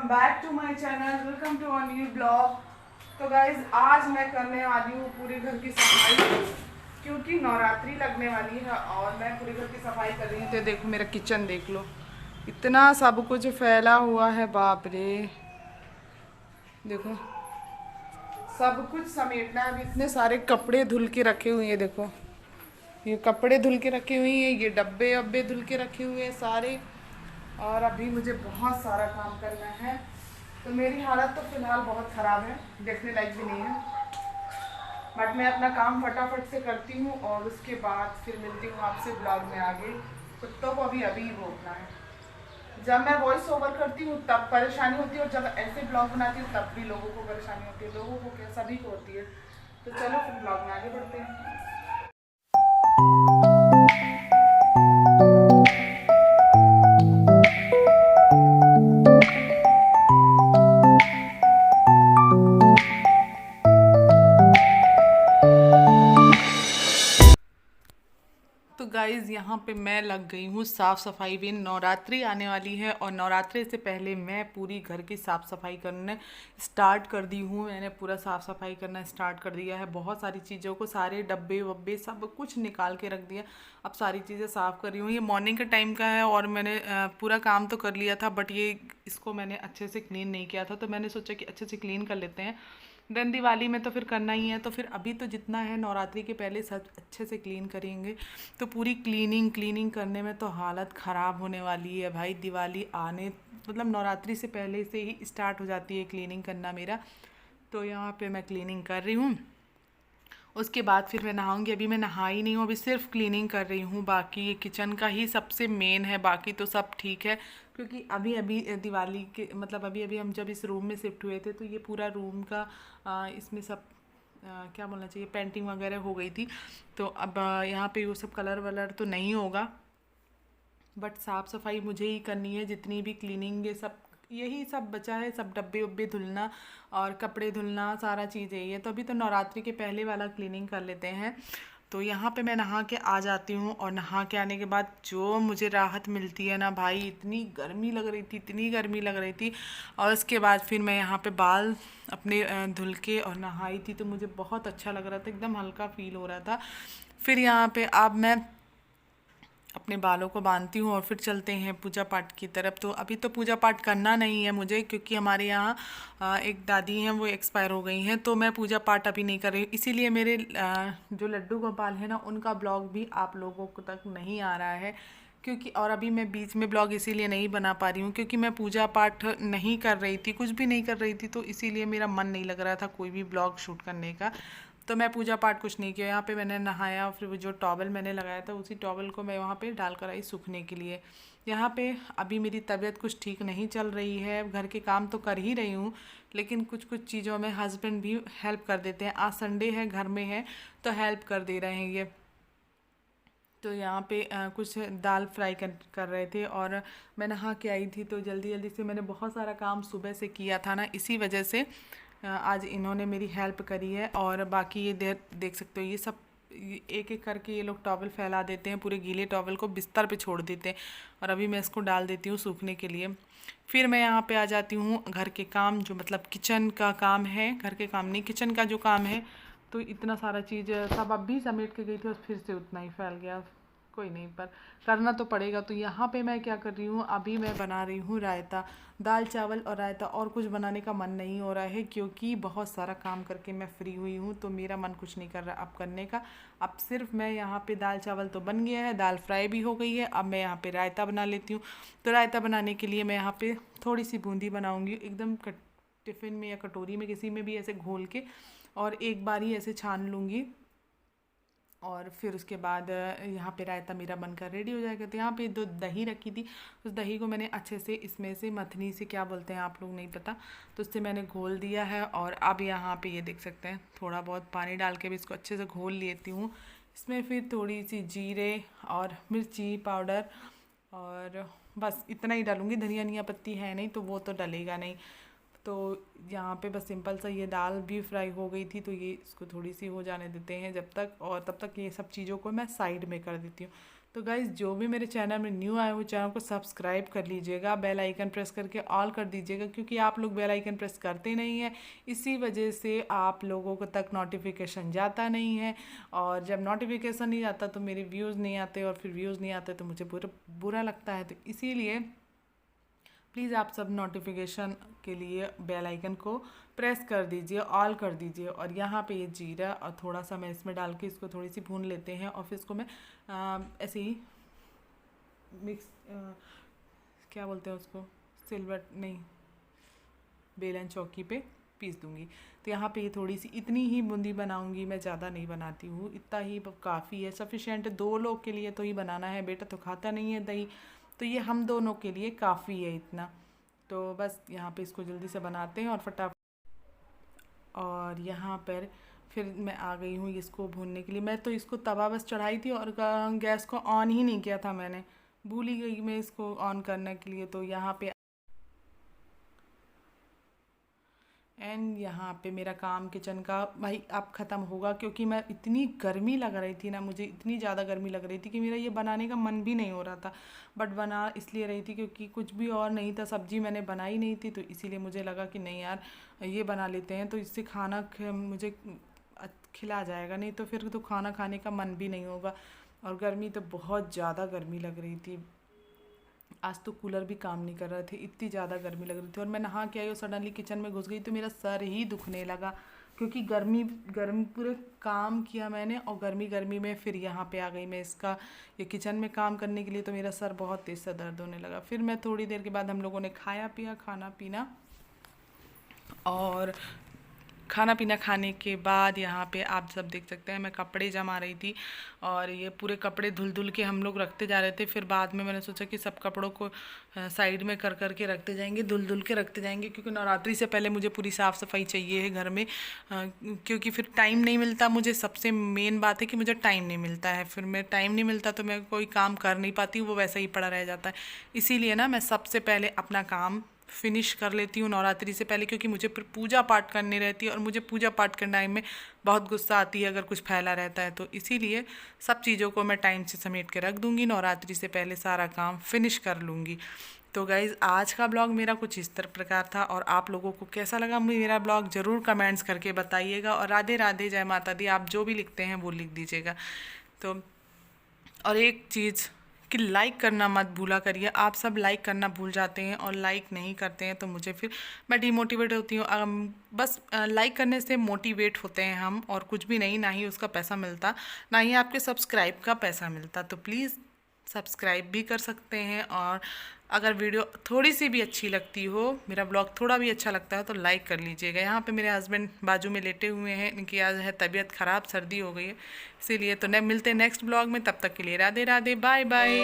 Back to my channel, welcome to a new blog. तो guys आज मैं करने वाली हूँ पूरे घर की सफाई, क्योंकि नवरात्रि लगने वाली है और मैं पूरे घर की सफाई कर रही हूँ। तो देखो मेरा किचन देख लो, इतना सब कुछ फैला हुआ है, बाप रे। देखो सब कुछ समेटना है। अभी इतने सारे कपड़े धुल के रखे हुए हैं, देखो ये कपड़े धुल के रखे हुए हैं, ये डब्बे वब्बे धुल के रखे हुए हैं सारे। और अभी मुझे बहुत सारा काम करना है, तो मेरी हालत तो फिलहाल बहुत ख़राब है, देखने लायक भी नहीं है। बट मैं अपना काम फटाफट से करती हूँ और उसके बाद फिर मिलती हूँ आपसे ब्लॉग में आगे। कुत्तों को अभी अभी भोंकना है। जब मैं वॉइस ओवर करती हूँ तब परेशानी होती है, और जब ऐसे ब्लॉग बनाती हूँ तब भी लोगों को परेशानी होती है। लोगों को क्या, सभी को होती है। तो चलो फिर ब्लॉग में आगे बढ़ते हैं। तो गाइज़ यहाँ पे मैं लग गई हूँ साफ़ सफाई में। नवरात्रि आने वाली है और नवरात्रि से पहले मैं पूरी घर की साफ़ सफाई करने स्टार्ट कर दी हूँ। मैंने पूरा साफ़ सफाई करना स्टार्ट कर दिया है। बहुत सारी चीज़ों को, सारे डब्बे वब्बे सब कुछ निकाल के रख दिया। अब सारी चीज़ें साफ़ कर रही हूँ। ये मॉर्निंग के टाइम का है और मैंने पूरा काम तो कर लिया था, बट ये इसको मैंने अच्छे से क्लीन नहीं किया था, तो मैंने सोचा कि अच्छे से क्लीन कर लेते हैं। देन दिवाली में तो फिर करना ही है, तो फिर अभी तो जितना है नवरात्रि के पहले सब अच्छे से क्लीन करेंगे। तो पूरी क्लीनिंग करने में तो हालत ख़राब होने वाली है भाई। दिवाली आने मतलब नवरात्रि से पहले से ही स्टार्ट हो जाती है क्लीनिंग करना मेरा। तो यहाँ पे मैं क्लीनिंग कर रही हूँ, उसके बाद फिर मैं नहाऊंगी। अभी मैं नहाई नहीं हूँ, अभी सिर्फ क्लीनिंग कर रही हूँ। बाकी ये किचन का ही सबसे मेन है, बाकी तो सब ठीक है। क्योंकि अभी अभी दिवाली के मतलब अभी अभी हम जब इस रूम में शिफ्ट हुए थे, तो ये पूरा रूम का इसमें सब क्या बोलना चाहिए, पेंटिंग वगैरह हो गई थी। तो अब यहाँ पे वो सब कलर वलर तो नहीं होगा, बट साफ़ सफाई मुझे ही करनी है। जितनी भी क्लीनिंग, ये सब यही सब बचा है, सब डब्बे उब्बे धुलना और कपड़े धुलना, सारा चीज़ यही है। तो अभी तो नवरात्रि के पहले वाला क्लीनिंग कर लेते हैं। तो यहाँ पे मैं नहा के आ जाती हूँ, और नहा के आने के बाद जो मुझे राहत मिलती है ना भाई, इतनी गर्मी लग रही थी, इतनी गर्मी लग रही थी। और उसके बाद फिर मैं यहाँ पे बाल अपने धुल के और नहाई थी, तो मुझे बहुत अच्छा लग रहा था, एकदम हल्का फील हो रहा था। फिर यहाँ पे अब मैं अपने बालों को बांधती हूँ और फिर चलते हैं पूजा पाठ की तरफ। तो अभी तो पूजा पाठ करना नहीं है मुझे, क्योंकि हमारे यहाँ एक दादी हैं, वो एक्सपायर हो गई हैं। तो मैं पूजा पाठ अभी नहीं कर रही हूँ, इसीलिए मेरे जो लड्डू गोपाल है ना, उनका ब्लॉग भी आप लोगों को तक नहीं आ रहा है। क्योंकि और अभी मैं बीच में ब्लॉग इसीलिए नहीं बना पा रही हूँ, क्योंकि मैं पूजा पाठ नहीं कर रही थी, कुछ भी नहीं कर रही थी। तो इसीलिए मेरा मन नहीं लग रहा था कोई भी ब्लॉग शूट करने का। तो मैं पूजा पाठ कुछ नहीं किया। यहाँ पे मैंने नहाया, फिर वो जो टॉवल मैंने लगाया था, उसी टॉवल को मैं वहाँ पे डाल कर आई सूखने के लिए। यहाँ पे अभी मेरी तबीयत कुछ ठीक नहीं चल रही है, घर के काम तो कर ही रही हूँ, लेकिन कुछ कुछ चीज़ों में हस्बैंड भी हेल्प कर देते हैं। आज संडे है, घर में है, तो हेल्प कर दे रहे हैं ये। तो यहाँ पे कुछ दाल फ्राई कर रहे थे, और मैं नहा के आई थी, तो जल्दी जल्दी से मैंने बहुत सारा काम सुबह से किया था ना, इसी वजह से आज इन्होंने मेरी हेल्प करी है। और बाकी ये देख सकते हो, ये सब एक एक करके ये लोग टॉवल फैला देते हैं, पूरे गीले टॉवल को बिस्तर पे छोड़ देते हैं। और अभी मैं इसको डाल देती हूँ सूखने के लिए। फिर मैं यहाँ पे आ जाती हूँ घर के काम, जो मतलब किचन का काम है, घर के काम नहीं, किचन का जो काम है। तो इतना सारा चीज़ सब अब भी समेट के गई थी, और फिर से उतना ही फैल गया। कोई नहीं, पर करना तो पड़ेगा। तो यहाँ पे मैं क्या कर रही हूँ, अभी मैं बना रही हूँ रायता, दाल चावल और रायता। और कुछ बनाने का मन नहीं हो रहा है, क्योंकि बहुत सारा काम करके मैं फ्री हुई हूँ, तो मेरा मन कुछ नहीं कर रहा अब करने का। अब सिर्फ मैं यहाँ पे दाल चावल तो बन गया है, दाल फ्राई भी हो गई है, अब मैं यहाँ पे रायता बना लेती हूँ। तो रायता बनाने के लिए मैं यहाँ पे थोड़ी सी बूंदी बनाऊँगी, एकदम टिफ़िन में या कटोरी में किसी में भी ऐसे घोल के, और एक बार ही ऐसे छान लूँगी। और फिर उसके बाद यहाँ पे रायता मेरा बनकर रेडी हो जाएगा। तो यहाँ पे दो दही रखी थी, उस दही को मैंने अच्छे से इसमें से मथनी से, क्या बोलते हैं आप लोग, नहीं पता, तो उससे मैंने घोल दिया है। और अब यहाँ पे ये देख सकते हैं, थोड़ा बहुत पानी डाल के भी इसको अच्छे से घोल लेती हूँ। इसमें फिर थोड़ी सी जीरे और मिर्ची पाउडर, और बस इतना ही डालूँगी। धनिया पत्ती है नहीं, तो वो तो डलेगा नहीं। तो यहाँ पे बस सिंपल सा, ये दाल भी फ्राई हो गई थी, तो ये इसको थोड़ी सी हो जाने देते हैं जब तक, और तब तक ये सब चीज़ों को मैं साइड में कर देती हूँ। तो गाइज़ जो भी मेरे चैनल में न्यू आए हो चैनल को सब्सक्राइब कर लीजिएगा, बेल आइकन प्रेस करके ऑल कर दीजिएगा, क्योंकि आप लोग बेल आइकन प्रेस करते नहीं हैं, इसी वजह से आप लोगों को तक नोटिफिकेशन जाता नहीं है। और जब नोटिफिकेशन नहीं जाता तो मेरे व्यूज़ नहीं आते, और फिर व्यूज़ नहीं आते तो मुझे बुरा लगता है। तो इसीलिए प्लीज़ आप सब नोटिफिकेशन के लिए बेल आइकन को प्रेस कर दीजिए, ऑल कर दीजिए। और यहाँ पे ये जीरा और थोड़ा सा मैं इसमें डाल के इसको थोड़ी सी भून लेते हैं, और फिर इसको मैं ऐसे ही मिक्स क्या बोलते हैं उसको, सिल्वर नहीं, बेलन चौकी पे पीस दूँगी। तो यहाँ पे ये थोड़ी सी इतनी ही बूंदी बनाऊँगी, मैं ज़्यादा नहीं बनाती हूँ, इतना ही काफ़ी है, सफिशेंट है। 2 लोग के लिए तो ही बनाना है, बेटा तो खाता नहीं है दही, तो ये हम दोनों के लिए काफ़ी है इतना। तो बस यहाँ पे इसको जल्दी से बनाते हैं और फटाफट। और यहाँ पर फिर मैं आ गई हूँ इसको भूनने के लिए। मैं तो इसको तवा बस चढ़ाई थी और गैस को ऑन ही नहीं किया था मैंने, भूल ही गई मैं इसको ऑन करने के लिए। तो यहाँ पे एंड यहाँ पे मेरा काम किचन का भाई अब ख़त्म होगा, क्योंकि मैं इतनी गर्मी लग रही थी ना, मुझे इतनी ज़्यादा गर्मी लग रही थी कि मेरा ये बनाने का मन भी नहीं हो रहा था। बट बना इसलिए रही थी क्योंकि कुछ भी और नहीं था, सब्जी मैंने बनाई नहीं थी, तो इसीलिए मुझे लगा कि नहीं यार ये बना लेते हैं, तो इससे खाना मुझे खिला जाएगा, नहीं तो फिर तो खाना खाने का मन भी नहीं होगा। और गर्मी तो बहुत ज़्यादा गर्मी लग रही थी, आज तो कूलर भी काम नहीं कर रहे थे, इतनी ज़्यादा गर्मी लग रही थी। और मैं नहा के आई और सडनली किचन में घुस गई तो मेरा सर ही दुखने लगा, क्योंकि गर्मी पूरे काम किया मैंने, और गर्मी में फिर यहाँ पे आ गई मैं ये किचन में काम करने के लिए, तो मेरा सर बहुत तेज़ से दर्द होने लगा। फिर मैं थोड़ी देर के बाद हम लोगों ने खाया पिया, खाना पीना, और खाना पीना खाने के बाद यहाँ पे आप सब देख सकते हैं मैं कपड़े जमा रही थी, और ये पूरे कपड़े धुल के हम लोग रखते जा रहे थे। फिर बाद में मैंने सोचा कि सब कपड़ों को साइड में कर के रखते जाएंगे, धुल के रखते जाएंगे, क्योंकि नवरात्रि से पहले मुझे पूरी साफ़ सफाई चाहिए है घर में, क्योंकि फिर टाइम नहीं मिलता मुझे। सबसे मेन बात है कि मुझे टाइम नहीं मिलता है, फिर मैं टाइम नहीं मिलता तो मैं कोई काम कर नहीं पाती हूँ, वो वैसा ही पड़ा रह जाता है। इसीलिए ना मैं सबसे पहले अपना काम फिनिश कर लेती हूँ नवरात्रि से पहले, क्योंकि मुझे फिर पूजा पाठ करनी रहती है, और मुझे पूजा पाठ करने टाइम में बहुत गुस्सा आती है अगर कुछ फैला रहता है। तो इसीलिए सब चीज़ों को मैं टाइम से समेट के रख दूँगी, नवरात्रि से पहले सारा काम फिनिश कर लूँगी। तो गाइज़ आज का ब्लॉग मेरा कुछ इस तरह प्रकार था, और आप लोगों को कैसा लगा मेरा ब्लॉग ज़रूर कमेंट्स करके बताइएगा। और राधे राधे, जय माता दी, आप जो भी लिखते हैं वो लिख दीजिएगा। तो और एक चीज़ कि लाइक करना मत भूला करिए, आप सब लाइक करना भूल जाते हैं और लाइक नहीं करते हैं, तो मुझे फिर मैं डीमोटिवेट होती हूँ। बस लाइक करने से मोटिवेट होते हैं हम, और कुछ भी नहीं, ना ही उसका पैसा मिलता, ना ही आपके सब्सक्राइब का पैसा मिलता। तो प्लीज़ सब्सक्राइब भी कर सकते हैं, और अगर वीडियो थोड़ी सी भी अच्छी लगती हो, मेरा ब्लॉग थोड़ा भी अच्छा लगता है तो लाइक कर लीजिएगा। यहाँ पे मेरे हस्बैंड बाजू में लेटे हुए हैं, इनकी आज है तबीयत ख़राब, सर्दी हो गई है इसीलिए। तो मिलते हैं नेक्स्ट ब्लॉग में, तब तक के लिए राधे राधे, बाय बाय।